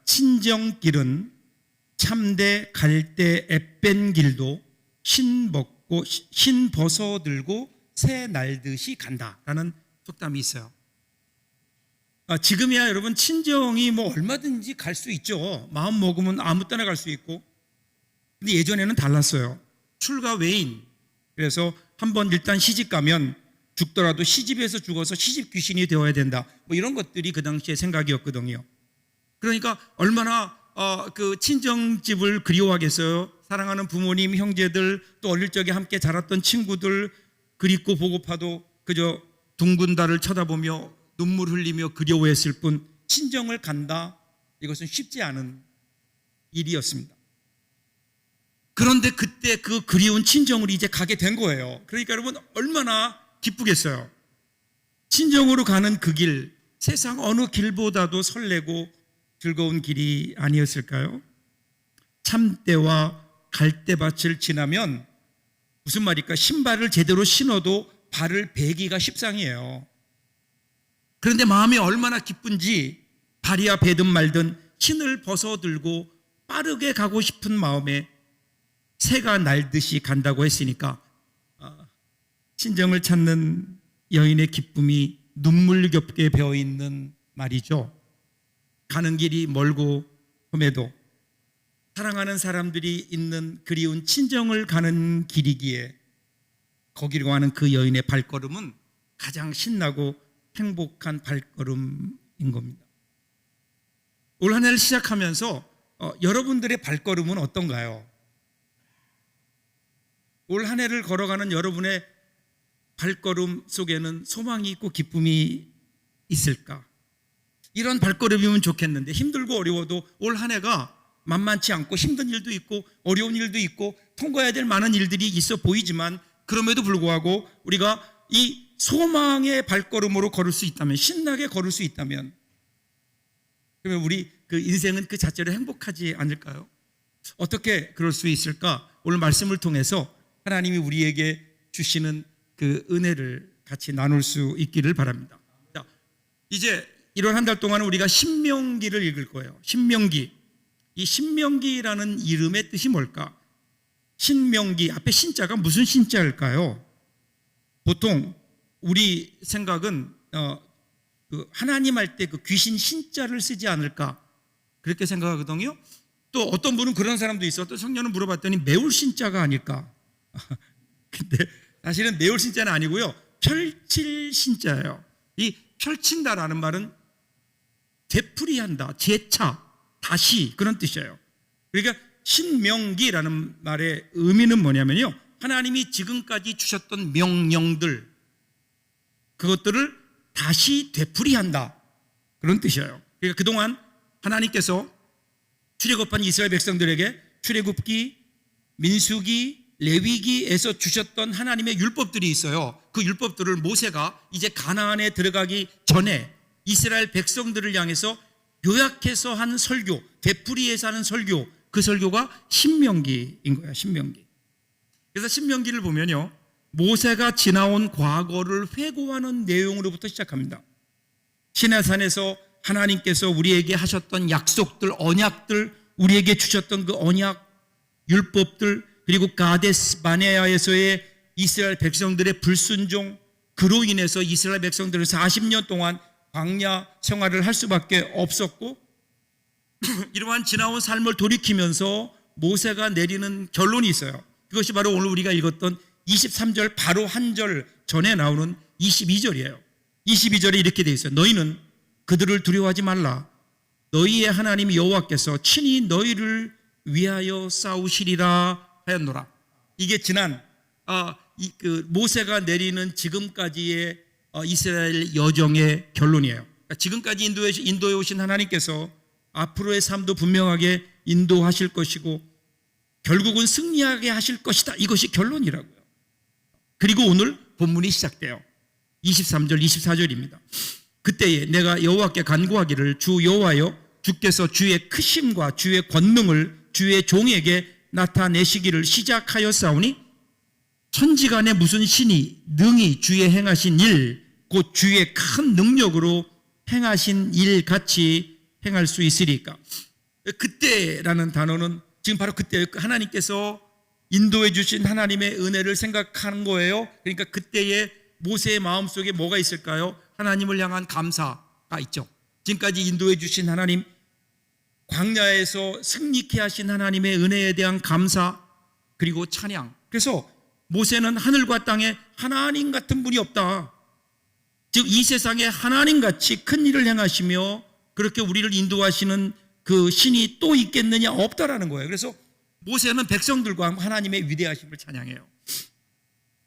친정길은 참되 갈대 앱뺀 길도 신 벗어 들고 새 날듯이 간다라는 속담이 있어요. 지금이야 여러분 친정이 뭐 얼마든지 갈 수 있죠. 마음 먹으면 아무 때나 갈 수 있고. 근데 예전에는 달랐어요. 출가 외인. 그래서 한번 일단 시집 가면 죽더라도 시집에서 죽어서 시집 귀신이 되어야 된다. 뭐 이런 것들이 그 당시의 생각이었거든요. 그러니까 얼마나 그 친정집을 그리워하겠어요. 사랑하는 부모님, 형제들, 또 어릴 적에 함께 자랐던 친구들 그립고 보고파도 그저 둥근 달을 쳐다보며 눈물 흘리며 그리워했을 뿐 친정을 간다, 이것은 쉽지 않은 일이었습니다. 그런데 그때 그 그리운 친정을 이제 가게 된 거예요. 그러니까 여러분 얼마나 기쁘겠어요. 친정으로 가는 그 길, 세상 어느 길보다도 설레고 즐거운 길이 아니었을까요? 참대와 갈대밭을 지나면 무슨 말일까? 신발을 제대로 신어도 발을 베기가 십상이에요. 그런데 마음이 얼마나 기쁜지 발이야 베든 말든 신을 벗어들고 빠르게 가고 싶은 마음에 새가 날듯이 간다고 했으니까 친정을 찾는 여인의 기쁨이 눈물겹게 배어있는 말이죠. 가는 길이 멀고 험해도 사랑하는 사람들이 있는 그리운 친정을 가는 길이기에 거기로 가는 그 여인의 발걸음은 가장 신나고 행복한 발걸음인 겁니다. 올 한 해를 시작하면서 여러분들의 발걸음은 어떤가요? 올 한 해를 걸어가는 여러분의 발걸음 속에는 소망이 있고 기쁨이 있을까? 이런 발걸음이면 좋겠는데 힘들고 어려워도 올 한 해가 만만치 않고 힘든 일도 있고 어려운 일도 있고 통과해야 될 많은 일들이 있어 보이지만 그럼에도 불구하고 우리가 이 소망의 발걸음으로 걸을 수 있다면, 신나게 걸을 수 있다면, 그러면 우리 그 인생은 그 자체로 행복하지 않을까요? 어떻게 그럴 수 있을까? 오늘 말씀을 통해서 하나님이 우리에게 주시는 그 은혜를 같이 나눌 수 있기를 바랍니다. 자, 이제 이런 한 달 동안 우리가 신명기를 읽을 거예요. 신명기. 이 신명기라는 이름의 뜻이 뭘까? 신명기 앞에 신자가 무슨 신자일까요? 보통 우리 생각은 그 하나님 할 때 그 귀신 신자를 쓰지 않을까 그렇게 생각하거든요. 또 어떤 분은 그런 사람도 있어. 또 성령을 물어봤더니 매울 신자가 아닐까. 근데 사실은 매울 신자는 아니고요. 펼칠 신자예요. 이 펼친다라는 말은 되풀이한다, 재차, 다시 그런 뜻이에요. 그러니까 신명기라는 말의 의미는 뭐냐면요. 하나님이 지금까지 주셨던 명령들, 그것들을 다시 되풀이한다, 그런 뜻이에요. 그러니까 그동안 하나님께서 출애굽한 이스라엘 백성들에게 출애굽기, 민수기, 레위기에서 주셨던 하나님의 율법들이 있어요. 그 율법들을 모세가 이제 가나안에 들어가기 전에 이스라엘 백성들을 향해서 요약해서 한 설교, 되풀이해서 하는 설교, 그 설교가 신명기인 거예요. 신명기. 그래서 신명기를 보면요, 모세가 지나온 과거를 회고하는 내용으로부터 시작합니다. 시내산에서 하나님께서 우리에게 하셨던 약속들, 언약들, 우리에게 주셨던 그 언약, 율법들, 그리고 가데스 바네아에서의 이스라엘 백성들의 불순종, 그로 인해서 이스라엘 백성들은 40년 동안 광야 생활을 할 수밖에 없었고 이러한 지나온 삶을 돌이키면서 모세가 내리는 결론이 있어요. 그것이 바로 오늘 우리가 읽었던 23절 바로 한 절 전에 나오는 22절이에요. 22절에 이렇게 돼 있어요. 너희는 그들을 두려워하지 말라. 너희의 하나님 여호와께서 친히 너희를 위하여 싸우시리라 하였노라. 이게 지난 그 모세가 내리는 지금까지의 이스라엘 여정의 결론이에요. 그러니까 지금까지 인도해 오신 하나님께서 앞으로의 삶도 분명하게 인도하실 것이고 결국은 승리하게 하실 것이다. 이것이 결론이라고요. 그리고 오늘 본문이 시작돼요. 23절, 24절입니다. 그때에 내가 여호와께 간구하기를 주 여호와여, 주께서 주의 크심과 주의 권능을 주의 종에게 나타내시기를 시작하였사오니 천지간에 무슨 신이 능히 주의 행하신 일, 곧 주의 큰 능력으로 행하신 일 같이 행할 수 있으리까. 그때라는 단어는 지금 바로 그때 하나님께서 인도해 주신 하나님의 은혜를 생각하는 거예요. 그러니까 그때의 모세의 마음속에 뭐가 있을까요? 하나님을 향한 감사가 있죠. 지금까지 인도해 주신 하나님, 광야에서 승리케 하신 하나님의 은혜에 대한 감사, 그리고 찬양. 그래서 모세는 하늘과 땅에 하나님 같은 분이 없다. 즉 이 세상에 하나님같이 큰 일을 행하시며 그렇게 우리를 인도하시는 그 신이 또 있겠느냐? 없다라는 거예요. 그래서 모세는 백성들과 하나님의 위대하심을 찬양해요.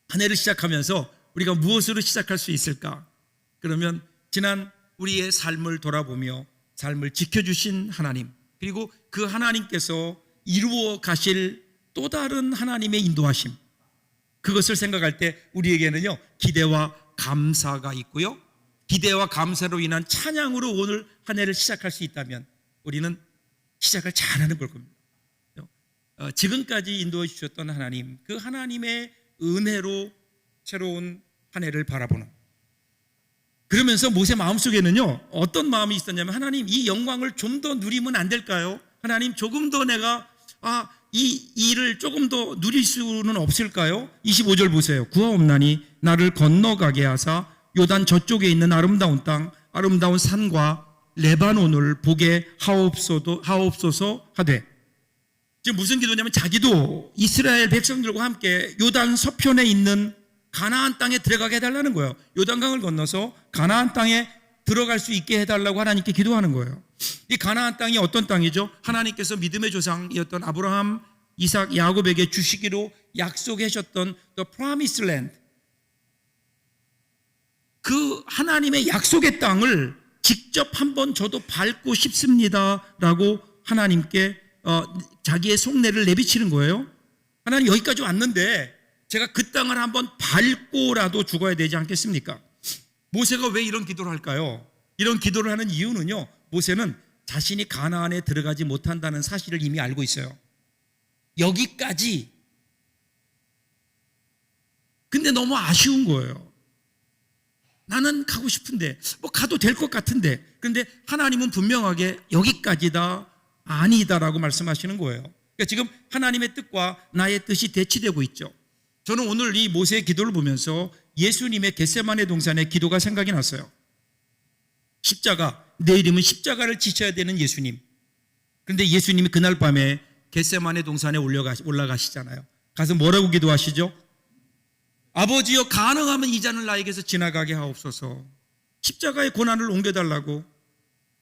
한 해를 시작하면서 우리가 무엇으로 시작할 수 있을까? 그러면 지난 우리의 삶을 돌아보며 삶을 지켜주신 하나님, 그리고 그 하나님께서 이루어 가실 또 다른 하나님의 인도하심, 그것을 생각할 때 우리에게는요 기대와 감사가 있고요, 기대와 감사로 인한 찬양으로 오늘 한 해를 시작할 수 있다면 우리는 시작을 잘하는 걸 겁니다. 지금까지 인도해 주셨던 하나님, 그 하나님의 은혜로 새로운 한 해를 바라보는, 그러면서 모세 마음속에는요 어떤 마음이 있었냐면, 하나님 이 영광을 좀 더 누리면 안 될까요? 하나님 조금 더 내가 이 일을 조금 더 누릴 수는 없을까요? 25절 보세요. 구하옵나니 나를 건너가게 하사 요단 저쪽에 있는 아름다운 땅, 아름다운 산과 레바논을 보게 하옵소서 하되. 지금 무슨 기도냐면 자기도 이스라엘 백성들과 함께 요단 서편에 있는 가나안 땅에 들어가게 해달라는 거예요. 요단강을 건너서 가나안 땅에 들어갈 수 있게 해달라고 하나님께 기도하는 거예요. 이 가나안 땅이 어떤 땅이죠? 하나님께서 믿음의 조상이었던 아브라함, 이삭, 야곱에게 주시기로 약속하셨던 The Promised Land, 그 하나님의 약속의 땅을 직접 한번 저도 밟고 싶습니다라고 하나님께 자기의 속내를 내비치는 거예요. 하나님 여기까지 왔는데 제가 그 땅을 한번 밟고라도 죽어야 되지 않겠습니까? 모세가 왜 이런 기도를 할까요? 이런 기도를 하는 이유는요, 모세는 자신이 가나안에 들어가지 못한다는 사실을 이미 알고 있어요. 여기까지. 근데 너무 아쉬운 거예요. 나는 가고 싶은데, 가도 될 것 같은데, 그런데 하나님은 분명하게 여기까지다, 아니다라고 말씀하시는 거예요. 그러니까 지금 하나님의 뜻과 나의 뜻이 대치되고 있죠. 저는 오늘 이 모세의 기도를 보면서 예수님의 겟세마네 동산의 기도가 생각이 났어요. 십자가, 내 이름은 십자가를 지셔야 되는 예수님. 그런데 예수님이 그날 밤에 겟세마네 동산에 올라가시잖아요. 가서 뭐라고 기도하시죠? 아버지여, 가능하면 이 잔을 나에게서 지나가게 하옵소서. 십자가의 고난을 옮겨달라고.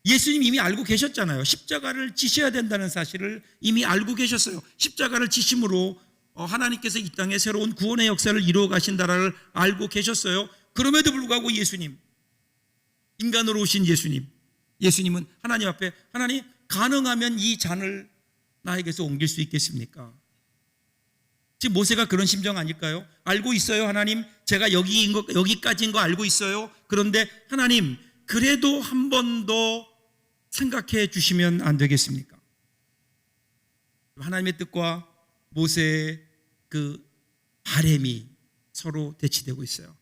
예수님 이미 알고 계셨잖아요. 십자가를 지셔야 된다는 사실을 이미 알고 계셨어요. 십자가를 지심으로 하나님께서 이 땅에 새로운 구원의 역사를 이루어 가신다를 알고 계셨어요. 그럼에도 불구하고 예수님, 인간으로 오신 예수님은 하나님 앞에, 하나님 가능하면 이 잔을 나에게서 옮길 수 있겠습니까? 지금 모세가 그런 심정 아닐까요? 알고 있어요. 하나님 제가 여기까지인 거 알고 있어요. 그런데 하나님 그래도 한 번 더 생각해 주시면 안 되겠습니까? 하나님의 뜻과 모세의 그 바람이 서로 대치되고 있어요.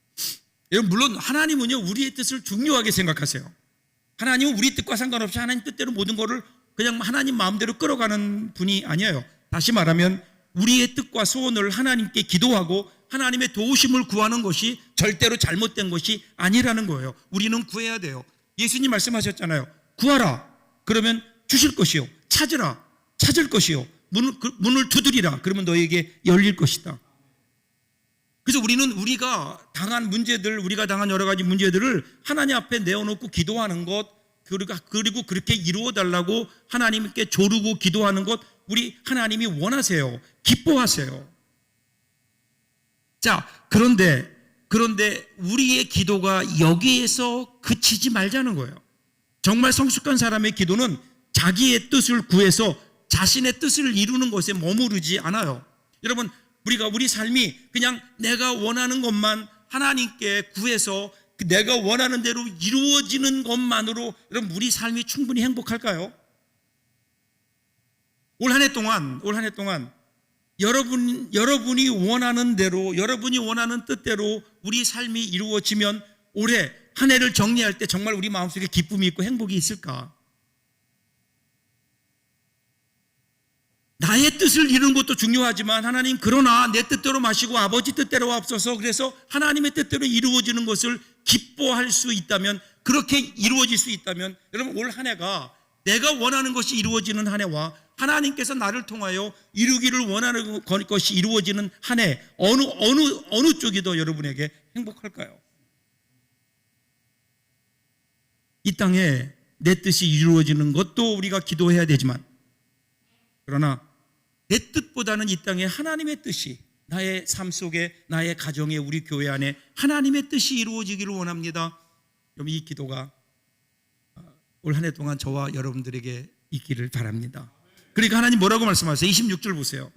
여러분, 물론 하나님은요 우리의 뜻을 중요하게 생각하세요. 하나님은 우리 뜻과 상관없이 하나님 뜻대로 모든 것을 그냥 하나님 마음대로 끌어가는 분이 아니에요. 다시 말하면 우리의 뜻과 소원을 하나님께 기도하고 하나님의 도우심을 구하는 것이 절대로 잘못된 것이 아니라는 거예요. 우리는 구해야 돼요. 예수님 말씀하셨잖아요. 구하라, 그러면 주실 것이요. 찾으라, 찾을 것이요. 문을 두드리라, 그러면 너에게 열릴 것이다. 그래서 우리는 우리가 당한 문제들, 우리가 당한 여러 가지 문제들을 하나님 앞에 내어놓고 기도하는 것, 그리고 그렇게 이루어 달라고 하나님께 조르고 기도하는 것, 우리 하나님이 원하세요. 기뻐하세요. 자, 그런데 우리의 기도가 여기에서 그치지 말자는 거예요. 정말 성숙한 사람의 기도는 자기의 뜻을 구해서 자신의 뜻을 이루는 것에 머무르지 않아요. 여러분, 우리 삶이 그냥 내가 원하는 것만 하나님께 구해서 내가 원하는 대로 이루어지는 것만으로 여러분 우리 삶이 충분히 행복할까요? 올 한 해 동안 여러분이 원하는 대로, 여러분이 원하는 뜻대로 우리 삶이 이루어지면 올해 한 해를 정리할 때 정말 우리 마음속에 기쁨이 있고 행복이 있을까? 나의 뜻을 이루는 것도 중요하지만 하나님 그러나 내 뜻대로 마시고 아버지 뜻대로 앞서서 그래서 하나님의 뜻대로 이루어지는 것을 기뻐할 수 있다면 그렇게 이루어질 수 있다면 여러분 올 한 해가 내가 원하는 것이 이루어지는 한 해와 하나님께서 나를 통하여 이루기를 원하는 것이 이루어지는 한 해 어느 쪽이 더 여러분에게 행복할까요? 이 땅에 내 뜻이 이루어지는 것도 우리가 기도해야 되지만 그러나 내 뜻보다는 이 땅에 하나님의 뜻이 나의 삶 속에 나의 가정에 우리 교회 안에 하나님의 뜻이 이루어지기를 원합니다. 여러분 이 기도가 올 한 해 동안 저와 여러분들에게 있기를 바랍니다. 그러니까 하나님 뭐라고 말씀하세요? 26절 보세요.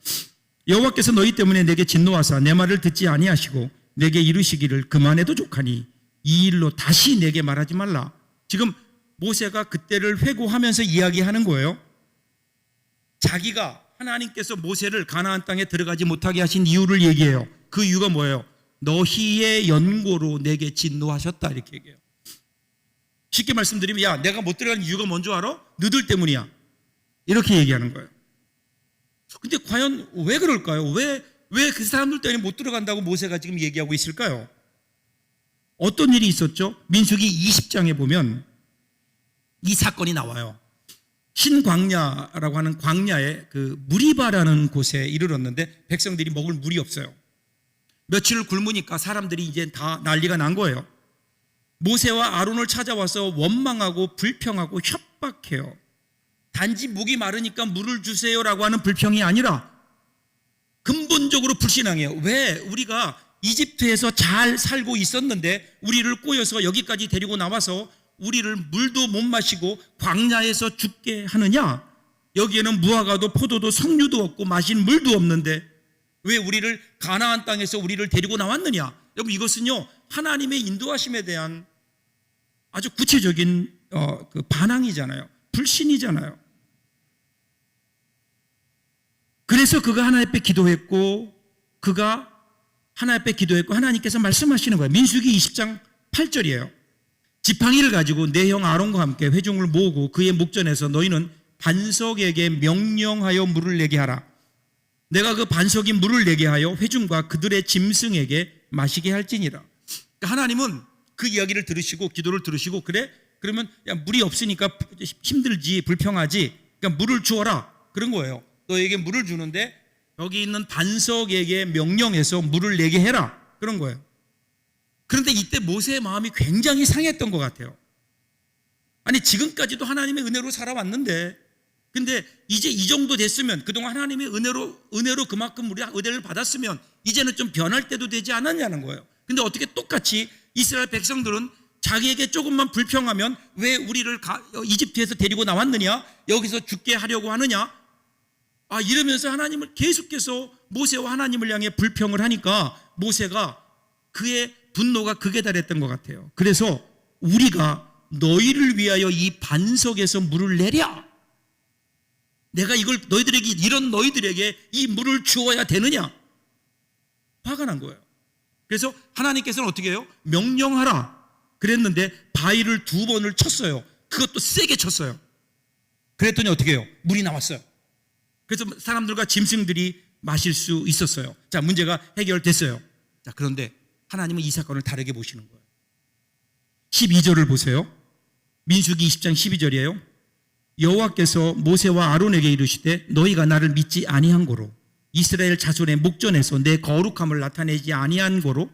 여호와께서 너희 때문에 내게 진노하사 내 말을 듣지 아니하시고 내게 이르시기를 그만해도 족하니 이 일로 다시 내게 말하지 말라. 지금 모세가 그때를 회고하면서 이야기하는 거예요. 자기가 하나님께서 모세를 가나안 땅에 들어가지 못하게 하신 이유를 얘기해요. 그 이유가 뭐예요? 너희의 연고로 내게 진노하셨다 이렇게 얘기해요. 쉽게 말씀드리면 야 내가 못 들어간 이유가 뭔지 알아? 너희들 때문이야 이렇게 얘기하는 거예요. 근데 과연 왜 그럴까요? 왜 그 사람들 때문에 못 들어간다고 모세가 지금 얘기하고 있을까요? 어떤 일이 있었죠? 민수기 20장에 보면 이 사건이 나와요. 신광야라고 하는 광야에 그 무리바라는 곳에 이르렀는데 백성들이 먹을 물이 없어요. 며칠 굶으니까 사람들이 이제 다 난리가 난 거예요. 모세와 아론을 찾아와서 원망하고 불평하고 협박해요. 단지 목이 마르니까 물을 주세요라고 하는 불평이 아니라 근본적으로 불신앙해요. 왜 우리가 이집트에서 잘 살고 있었는데 우리를 꼬여서 여기까지 데리고 나와서 우리를 물도 못 마시고 광야에서 죽게 하느냐? 여기에는 무화과도 포도도 석류도 없고 마실 물도 없는데 왜 우리를 가나안 땅에서 우리를 데리고 나왔느냐? 여러분 이것은요 하나님의 인도하심에 대한 아주 구체적인 그 반항이잖아요. 불신이잖아요. 그래서 그가 하나님 앞에 기도했고 하나님께서 말씀하시는 거예요. 민수기 20장 8절이에요. 지팡이를 가지고 내 형 아론과 함께 회중을 모으고 그의 목전에서 너희는 반석에게 명령하여 물을 내게 하라. 내가 그 반석이 물을 내게 하여 회중과 그들의 짐승에게 마시게 할지니라. 하나님은 그 이야기를 들으시고 기도를 들으시고 그래? 그러면 야, 물이 없으니까 힘들지 불평하지 그러니까 물을 주어라 그런 거예요. 너에게 물을 주는데 여기 있는 반석에게 명령해서 물을 내게 해라 그런 거예요. 그런데 이때 모세의 마음이 굉장히 상했던 것 같아요. 아니 지금까지도 하나님의 은혜로 살아왔는데 근데 이제 이 정도 됐으면 그동안 하나님의 은혜로 그만큼 우리 은혜를 받았으면 이제는 좀 변할 때도 되지 않았냐는 거예요. 근데 어떻게 똑같이 이스라엘 백성들은 자기에게 조금만 불평하면 왜 우리를 이집트에서 데리고 나왔느냐? 여기서 죽게 하려고 하느냐? 이러면서 하나님을 계속해서 모세와 하나님을 향해 불평을 하니까 모세가 그의 분노가 극에 달했던 것 같아요. 그래서 우리가 너희를 위하여 이 반석에서 물을 내랴. 내가 이런 너희들에게 이 물을 주어야 되느냐? 화가 난 거예요. 그래서 하나님께서는 어떻게 해요? 명령하라. 그랬는데 바위를 2번을 쳤어요. 그것도 세게 쳤어요. 그랬더니 어떻게 해요? 물이 나왔어요. 그래서 사람들과 짐승들이 마실 수 있었어요. 자, 문제가 해결됐어요. 자, 그런데 하나님은 이 사건을 다르게 보시는 거예요. 12절을 보세요. 민수기 20장 12절이에요. 여호와께서 모세와 아론에게 이르시되 너희가 나를 믿지 아니한 고로 이스라엘 자손의 목전에서 내 거룩함을 나타내지 아니한 고로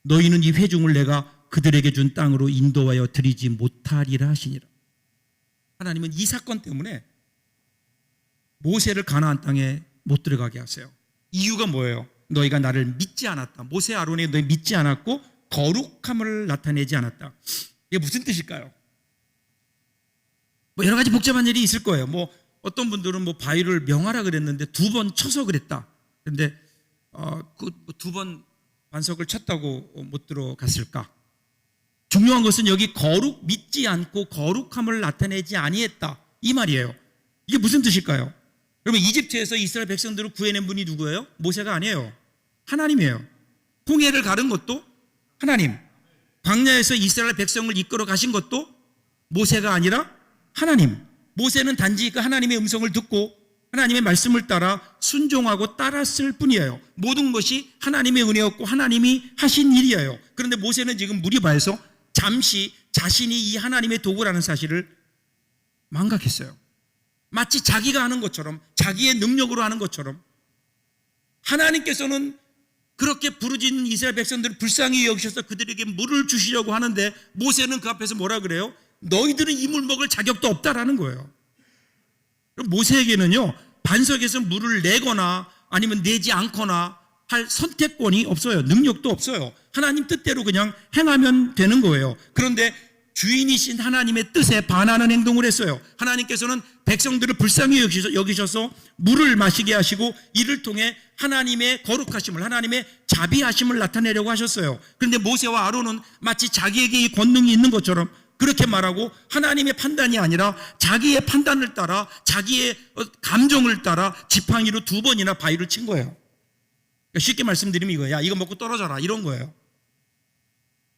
너희는 이 회중을 내가 그들에게 준 땅으로 인도하여 드리지 못하리라 하시니라. 하나님은 이 사건 때문에 모세를 가나안 땅에 못 들어가게 하세요. 이유가 뭐예요? 너희가 나를 믿지 않았다. 모세 아론에 너희 믿지 않았고 거룩함을 나타내지 않았다. 이게 무슨 뜻일까요? 여러 가지 복잡한 일이 있을 거예요. 어떤 분들은 바위를 명하라 그랬는데 2번 쳐서 그랬다. 그런데 그 2번 반석을 쳤다고 못 들어갔을까? 중요한 것은 여기 믿지 않고 거룩함을 나타내지 아니했다 이 말이에요. 이게 무슨 뜻일까요? 여러분 이집트에서 이스라엘 백성들을 구해낸 분이 누구예요? 모세가 아니에요. 하나님이에요. 홍해를 가른 것도 하나님. 광야에서 이스라엘 백성을 이끌어 가신 것도 모세가 아니라 하나님. 모세는 단지 그 하나님의 음성을 듣고 하나님의 말씀을 따라 순종하고 따랐을 뿐이에요. 모든 것이 하나님의 은혜였고 하나님이 하신 일이에요. 그런데 모세는 지금 무리바에서 잠시 자신이 이 하나님의 도구라는 사실을 망각했어요. 마치 자기가 하는 것처럼, 자기의 능력으로 하는 것처럼. 하나님께서는 그렇게 부르짖는 이스라엘 백성들을 불쌍히 여기셔서 그들에게 물을 주시려고 하는데 모세는 그 앞에서 뭐라 그래요? 너희들은 이 물 먹을 자격도 없다라는 거예요. 모세에게는요, 반석에서 물을 내거나 아니면 내지 않거나 할 선택권이 없어요. 능력도 없어요. 하나님 뜻대로 그냥 행하면 되는 거예요. 그런데 주인이신 하나님의 뜻에 반하는 행동을 했어요. 하나님께서는 백성들을 불쌍히 여기셔서 물을 마시게 하시고 이를 통해 하나님의 거룩하심을, 하나님의 자비하심을 나타내려고 하셨어요. 그런데 모세와 아론은 마치 자기에게 이 권능이 있는 것처럼 그렇게 말하고 하나님의 판단이 아니라 자기의 판단을 따라 자기의 감정을 따라 지팡이로 2번이나 바위를 친 거예요. 그러니까 쉽게 말씀드리면 이거예요. 야, 이거 먹고 떨어져라, 이런 거예요.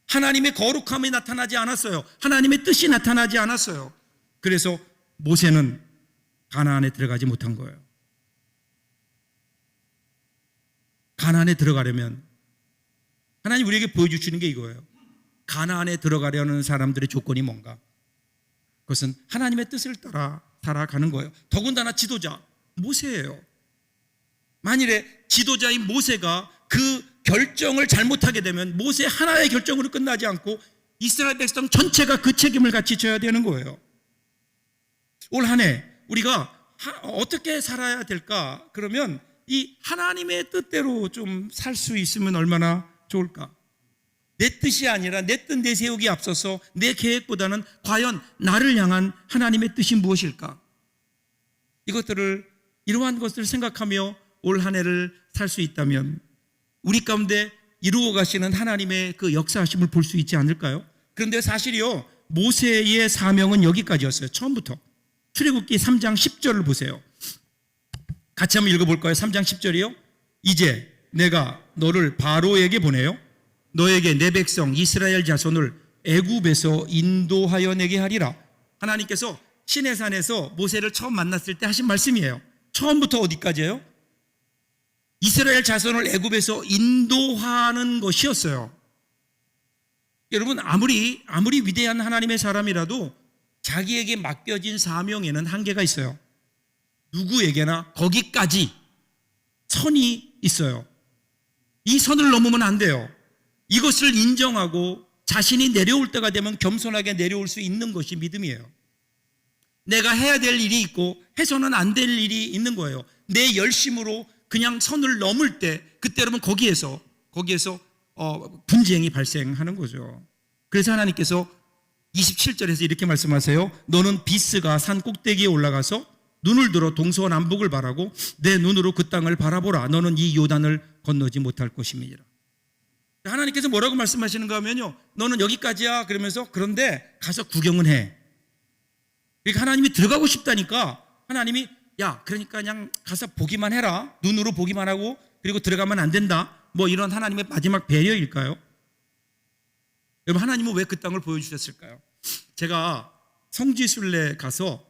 하나님의 거룩함이 나타나지 않았어요. 하나님의 뜻이 나타나지 않았어요. 그래서 모세는 가나안에 들어가지 못한 거예요. 가나안에 들어가려면 하나님 우리에게 보여주시는 게 이거예요. 가나안에 들어가려는 사람들의 조건이 뭔가? 그것은 하나님의 뜻을 따라 살아가는 거예요. 더군다나 지도자 모세예요. 만일에 지도자인 모세가 그 결정을 잘못하게 되면 모세 하나의 결정으로 끝나지 않고 이스라엘 백성 전체가 그 책임을 같이 져야 되는 거예요. 올 한 해 우리가 어떻게 살아야 될까? 그러면 이 하나님의 뜻대로 좀 살 수 있으면 얼마나 좋을까? 내 뜻이 아니라 내 뜻 내세우기 앞서서 내 계획보다는 과연 나를 향한 하나님의 뜻이 무엇일까? 이러한 것들을 생각하며 올 한 해를 살 수 있다면 우리 가운데 이루어 가시는 하나님의 그 역사하심을 볼 수 있지 않을까요? 그런데 사실이요, 모세의 사명은 여기까지였어요. 처음부터. 출애굽기 3장 10절을 보세요. 같이 한번 읽어볼까요? 3장 10절이요. 이제 내가 너를 바로에게 보내요. 너에게 내 백성 이스라엘 자손을 애굽에서 인도하여 내게 하리라. 하나님께서 시내산에서 모세를 처음 만났을 때 하신 말씀이에요. 처음부터 어디까지예요? 이스라엘 자손을 애굽에서 인도하는 것이었어요. 여러분, 아무리 위대한 하나님의 사람이라도 자기에게 맡겨진 사명에는 한계가 있어요. 누구에게나 거기까지 선이 있어요. 이 선을 넘으면 안 돼요. 이것을 인정하고 자신이 내려올 때가 되면 겸손하게 내려올 수 있는 것이 믿음이에요. 내가 해야 될 일이 있고 해서는 안 될 일이 있는 거예요. 내 열심으로 그냥 선을 넘을 때 그때 여러분 거기에서 분쟁이 발생하는 거죠. 그래서 하나님께서 27절에서 이렇게 말씀하세요. 너는 비스가 산 꼭대기에 올라가서 눈을 들어 동서남북을 바라고 내 눈으로 그 땅을 바라보라. 너는 이 요단을 건너지 못할 것임이니라. 하나님께서 뭐라고 말씀하시는가 하면요, 너는 여기까지야 그러면서 그런데 가서 구경은 해. 그러니까 하나님이 들어가고 싶다니까 하나님이 야, 그러니까 그냥 가서 보기만 해라. 눈으로 보기만 하고 그리고 들어가면 안 된다. 뭐 이런 하나님의 마지막 배려일까요? 여러분, 하나님은 왜 그 땅을 보여주셨을까요? 제가 성지순례 가서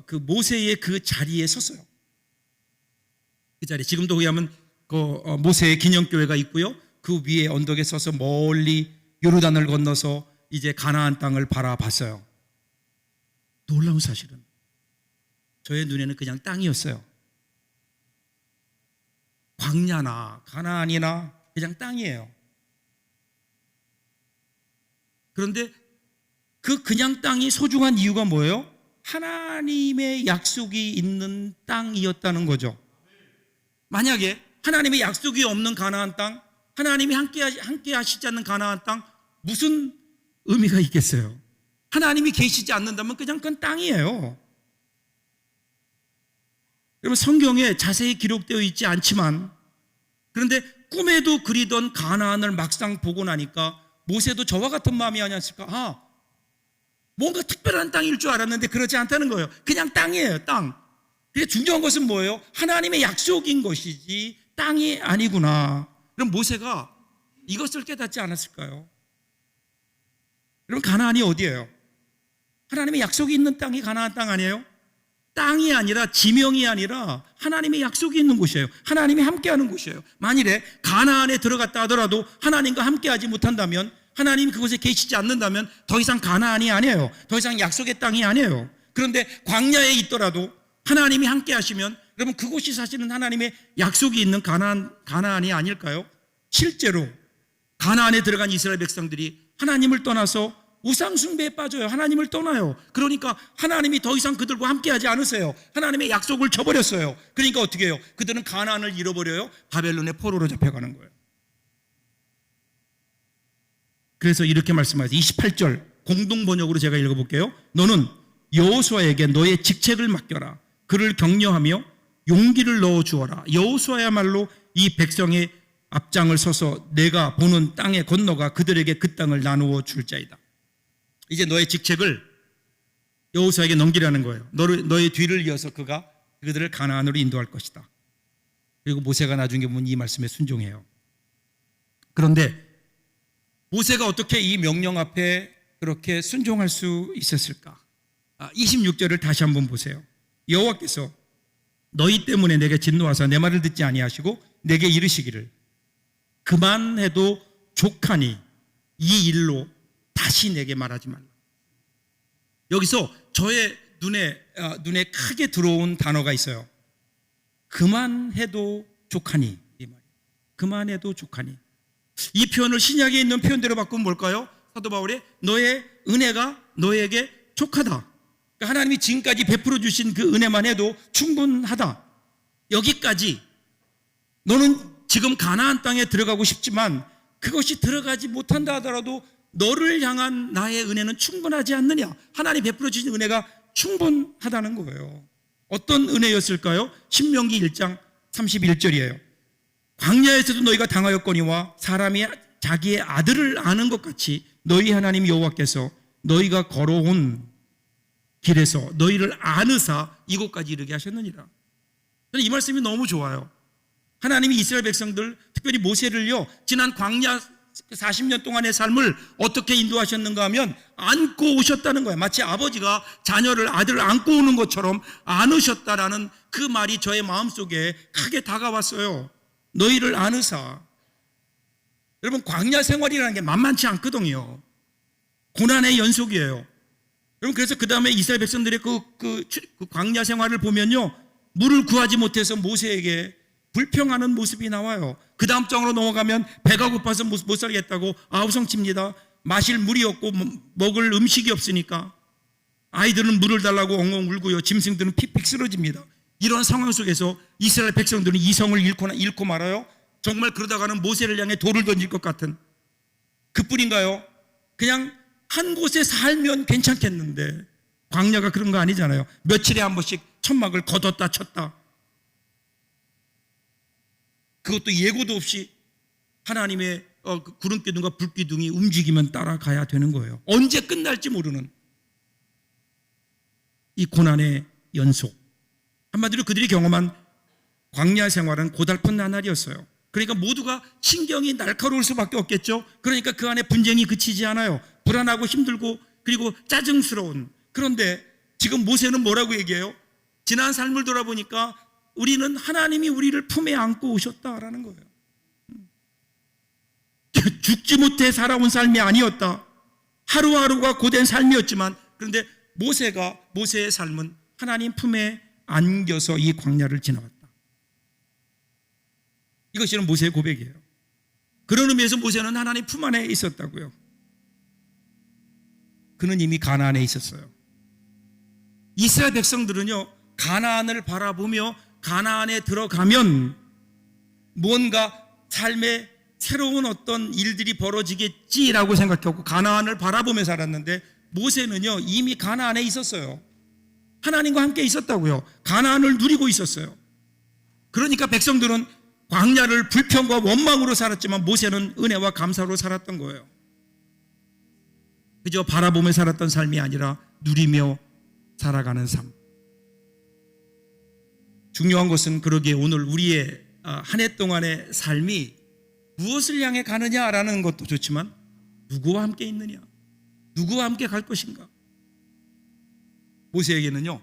그 모세의 그 자리에 섰어요. 그 자리, 지금도 거기 하면 그 모세의 기념교회가 있고요. 그 위에 언덕에 서서 멀리 요르단을 건너서 이제 가나안 땅을 바라봤어요. 놀라운 사실은 저의 눈에는 그냥 땅이었어요. 광야나 가나안이나 그냥 땅이에요. 그런데 그냥 땅이 소중한 이유가 뭐예요? 하나님의 약속이 있는 땅이었다는 거죠. 만약에 하나님의 약속이 없는 가나안 땅, 하나님이 함께 하시지 않는 가나안 땅, 무슨 의미가 있겠어요? 하나님이 계시지 않는다면 그냥 그건 땅이에요. 여러분, 성경에 자세히 기록되어 있지 않지만 그런데 꿈에도 그리던 가나안을 막상 보고 나니까 모세도 저와 같은 마음이 아니었을까? 뭔가 특별한 땅일 줄 알았는데 그렇지 않다는 거예요. 그냥 땅이에요, 땅. 그게 중요한 것은 뭐예요? 하나님의 약속인 것이지 땅이 아니구나. 그럼 모세가 이것을 깨닫지 않았을까요? 여러분, 가나안이 어디예요? 하나님의 약속이 있는 땅이 가나안 땅 아니에요? 땅이 아니라 지명이 아니라 하나님의 약속이 있는 곳이에요. 하나님이 함께하는 곳이에요. 만일에 가나안에 들어갔다 하더라도 하나님과 함께하지 못한다면, 하나님이 그곳에 계시지 않는다면 더 이상 가나안이 아니에요. 더 이상 약속의 땅이 아니에요. 그런데 광야에 있더라도 하나님이 함께하시면, 여러분 그곳이 사실은 하나님의 약속이 있는 가나안이 아닐까요? 실제로 가나안에 들어간 이스라엘 백성들이 하나님을 떠나서 우상 숭배에 빠져요. 하나님을 떠나요. 그러니까 하나님이 더 이상 그들과 함께하지 않으세요. 하나님의 약속을 저버렸어요. 그러니까 어떻게 해요? 그들은 가나안을 잃어버려요. 바벨론의 포로로 잡혀가는 거예요. 그래서 이렇게 말씀하세요. 28절 공동 번역으로 제가 읽어볼게요. 너는 여호수아에게 너의 직책을 맡겨라. 그를 격려하며 용기를 넣어주어라. 여호수아야말로 이 백성의 앞장을 서서 내가 보는 땅에 건너가 그들에게 그 땅을 나누어 줄 자이다. 이제 너의 직책을 여호수아에게 넘기라는 거예요. 너의 뒤를 이어서 그가 그들을 가나안으로 인도할 것이다. 그리고 모세가 나중에 보면 이 말씀에 순종해요. 그런데 모세가 어떻게 이 명령 앞에 그렇게 순종할 수 있었을까? 26절을 다시 한번 보세요. 여호와께서 너희 때문에 내게 진노하사 내 말을 듣지 아니하시고 내게 이르시기를 그만해도 족하니 이 일로 다시 내게 말하지 말라. 여기서 저의 눈에 크게 들어온 단어가 있어요. 그만해도 족하니. 이 말이에요. 그만해도 족하니. 이 표현을 신약에 있는 표현대로 바꾸면 뭘까요? 사도 바울의 너의 은혜가 너에게 족하다. 그러니까 하나님이 지금까지 베풀어 주신 그 은혜만 해도 충분하다. 여기까지. 너는 지금 가나안 땅에 들어가고 싶지만 그것이 들어가지 못한다 하더라도 너를 향한 나의 은혜는 충분하지 않느냐. 하나님 베풀어 주신 은혜가 충분하다는 거예요. 어떤 은혜였을까요? 신명기 1장 31절이에요. 광야에서도 너희가 당하였거니와 사람이 자기의 아들을 아는 것 같이 너희 하나님 여호와께서 너희가 걸어온 길에서 너희를 아느사 이곳까지 이르게 하셨느니라. 저는 이 말씀이 너무 좋아요. 하나님이 이스라엘 백성들, 특별히 모세를요, 지난 광야 40년 동안의 삶을 어떻게 인도하셨는가 하면 안고 오셨다는 거예요. 마치 아버지가 아들을 안고 오는 것처럼 안으셨다라는 그 말이 저의 마음속에 크게 다가왔어요. 너희를 안으사. 여러분, 광야 생활이라는 게 만만치 않거든요. 고난의 연속이에요. 여러분, 그래서 그 다음에 이스라엘 백성들의 그 광야 생활을 보면요, 물을 구하지 못해서 모세에게 불평하는 모습이 나와요. 그 다음 장으로 넘어가면 배가 고파서 못 살겠다고 아우성칩니다. 마실 물이 없고 먹을 음식이 없으니까 아이들은 물을 달라고 엉엉 울고요. 짐승들은 픽픽 쓰러집니다. 이런 상황 속에서 이스라엘 백성들은 이성을 잃고 말아요. 정말 그러다가는 모세를 향해 돌을 던질 것 같은 그뿐인가요? 그냥 한 곳에 살면 괜찮겠는데 광야가 그런 거 아니잖아요. 며칠에 한 번씩 천막을 걷었다 쳤다. 그것도 예고도 없이 하나님의 구름기둥과 불기둥이 움직이면 따라가야 되는 거예요. 언제 끝날지 모르는 이 고난의 연속. 한마디로 그들이 경험한 광야 생활은 고달픈 나날이었어요. 그러니까 모두가 신경이 날카로울 수밖에 없겠죠. 그러니까 그 안에 분쟁이 그치지 않아요. 불안하고 힘들고 그리고 짜증스러운. 그런데 지금 모세는 뭐라고 얘기해요? 지난 삶을 돌아보니까 우리는 하나님이 우리를 품에 안고 오셨다라는 거예요. 죽지 못해 살아온 삶이 아니었다. 하루하루가 고된 삶이었지만, 그런데 모세의 삶은 하나님 품에 안겨서 이 광야를 지나왔다. 이것이 모세의 고백이에요. 그런 의미에서 모세는 하나님 품 안에 있었다고요. 그는 이미 가나안에 있었어요. 이스라엘 백성들은요, 가나안을 바라보며 가나안에 들어가면 뭔가 삶에 새로운 어떤 일들이 벌어지겠지라고 생각하고 가나안을 바라보며 살았는데, 모세는요 이미 가나안에 있었어요. 하나님과 함께 있었다고요. 가나안을 누리고 있었어요. 그러니까 백성들은 광야를 불평과 원망으로 살았지만 모세는 은혜와 감사로 살았던 거예요. 그저 바라보며 살았던 삶이 아니라 누리며 살아가는 삶. 중요한 것은 그러기에 오늘 우리의 한 해 동안의 삶이 무엇을 향해 가느냐라는 것도 좋지만 누구와 함께 있느냐, 누구와 함께 갈 것인가. 모세에게는요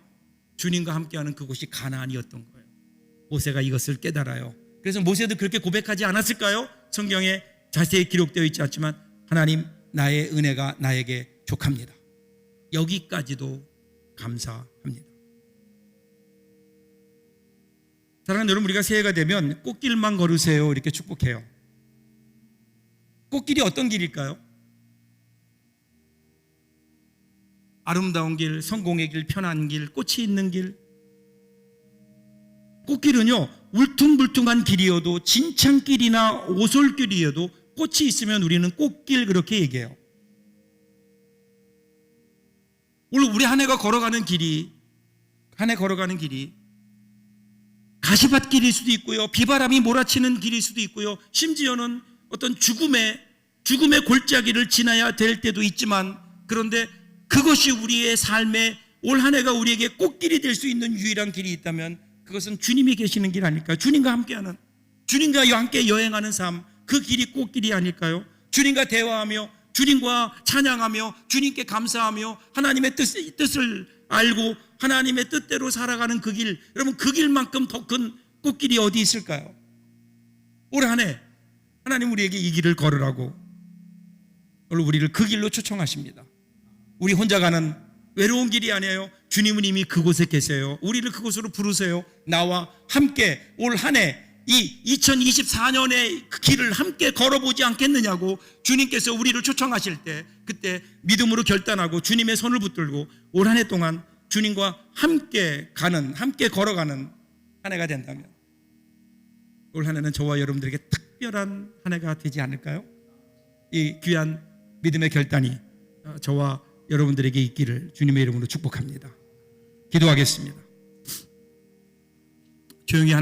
주님과 함께하는 그곳이 가나안이었던 거예요. 모세가 이것을 깨달아요. 그래서 모세도 그렇게 고백하지 않았을까요? 성경에 자세히 기록되어 있지 않지만 하나님, 나의 은혜가 나에게 족합니다. 여기까지도 감사합니다. 사랑하는 여러분, 우리가 새해가 되면 꽃길만 걸으세요 이렇게 축복해요. 꽃길이 어떤 길일까요? 아름다운 길, 성공의 길, 편한 길, 꽃이 있는 길. 꽃길은요, 울퉁불퉁한 길이어도 진창길이나 오솔길이어도 꽃이 있으면 우리는 꽃길 그렇게 얘기해요. 오늘 우리 한 해가 걸어가는 길이, 한 해 걸어가는 길이 가시밭 길일 수도 있고요, 비바람이 몰아치는 길일 수도 있고요, 심지어는 어떤 죽음의 골짜기를 지나야 될 때도 있지만, 그런데 그것이 우리의 삶의 올 한 해가 우리에게 꽃길이 될 수 있는 유일한 길이 있다면 그것은 주님이 계시는 길 아닐까요? 주님과 함께하는, 주님과 함께 여행하는 삶, 그 길이 꽃길이 아닐까요? 주님과 대화하며, 주님과 찬양하며, 주님께 감사하며, 하나님의 뜻을 알고 하나님의 뜻대로 살아가는 그 길, 여러분, 그 길만큼 더 큰 꽃길이 어디 있을까요? 올 한 해 하나님 우리에게 이 길을 걸으라고 오늘 우리를 그 길로 초청하십니다. 우리 혼자 가는 외로운 길이 아니에요. 주님은 이미 그곳에 계세요. 우리를 그곳으로 부르세요. 나와 함께 올 한 해 이 2024년의 그 길을 함께 걸어보지 않겠느냐고 주님께서 우리를 초청하실 때, 그때 믿음으로 결단하고 주님의 손을 붙들고 올 한 해 동안 주님과 함께 가는, 함께 걸어가는 한 해가 된다면 올 한 해는 저와 여러분들에게 특별한 한 해가 되지 않을까요? 이 귀한 믿음의 결단이 저와 여러분들에게 있기를 주님의 이름으로 축복합니다. 기도하겠습니다. 조용히 하나